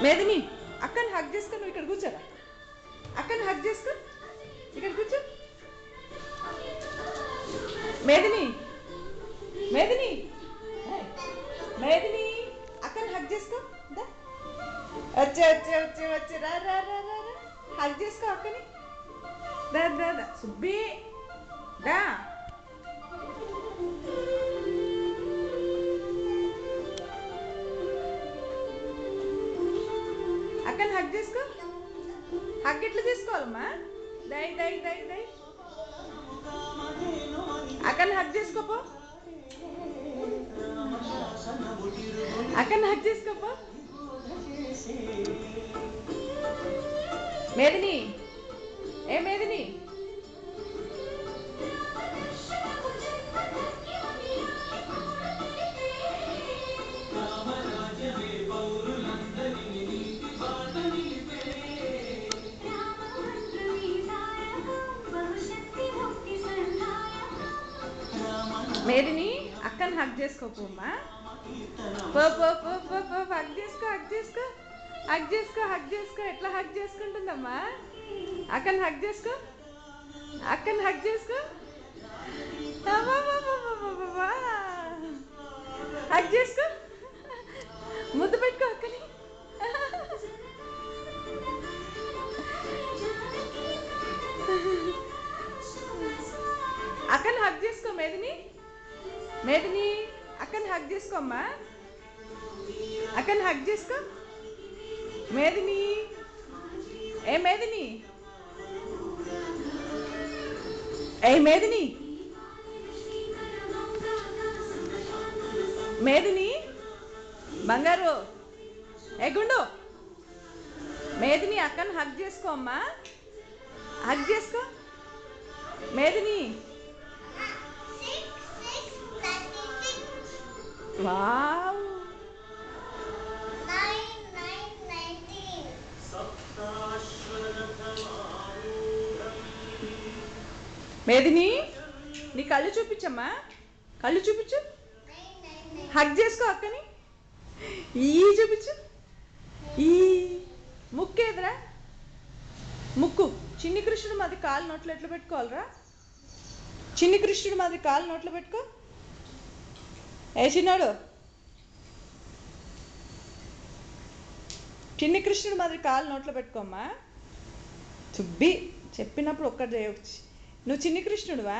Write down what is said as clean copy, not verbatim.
మేదిని అక్కని హగ్ చేసుకో. నువ్వు ఇక్కడ కూర్చోరా. అక్కని హగ్ చేసుకో. ఇక్కడ కూర్చో. మేదిని మేదిని మేదిని అక్కని హగ్ చేసుకో. వచ్చే వచ్చే వచ్చే వచ్చే రా రా రా రా రా. హగ్ చేసుకో అక్కని. దా దా దా సుబ్బి దా. అక్కని హగ్ చేసుకో. హగ్ ఎట్లా చేసుకోవాలమ్మా? దై దై దై దై. అక్కని హగ్ చేసుకోపో. అక్కని హగ్ చేసుకోపో. మేదిని ఏ మేదిని మేదిని అక్కని హగ్ చేసుకోపోమ్మా. పో పో పో పో పో. హగ్ చేసుకో హగ్ చేసుకో హగ్ చేసుకో హగ్ చేసుకో. ఎట్లా హగ్ చేసుకుంటుందమ్మా? అక్కని హగ్ చేసుకో. అక్కని హగ్ చేసుకో. హగ్ చేసుకో. ముద్దు పెట్టుకో అక్కని. అక్కని హగ్ చేసుకో మేదిని. మేదిని అక్కని హగ్ చేసుకోమ్మా. అక్కని హగ్ చేసుకో. మేదిని ఏ మేదిని ఏ మేదిని మేదిని బంగారు ఏ గుండు. మేదిని అక్కని హగ్ చేసుకో అమ్మా. హగ్ చేసుకో మేదిని. వావ్ మేదిని నీ కళ్ళు చూపించమ్మా. కళ్ళు చూపించు. హగ్ చేసుకో అక్కని. ఈ చూపించు. ఈ ముక్కు ఎదురా. ముక్కు. చిన్ని కృష్ణుడు మాది కాలు నోట్లో ఎట్లా పెట్టుకోవాలరా? చిన్ని కృష్ణుడు మాది కాలు నోట్లో పెట్టుకో. ఏ చిన్నాడు. చిన్ని కృష్ణుడు మాదిరి కాలు నోట్లో పెట్టుకోమ్మా. సుబ్బి చెప్పినప్పుడు ఒక్కటి చేయవచ్చు. నువ్వు చిన్ని కృష్ణుడువా?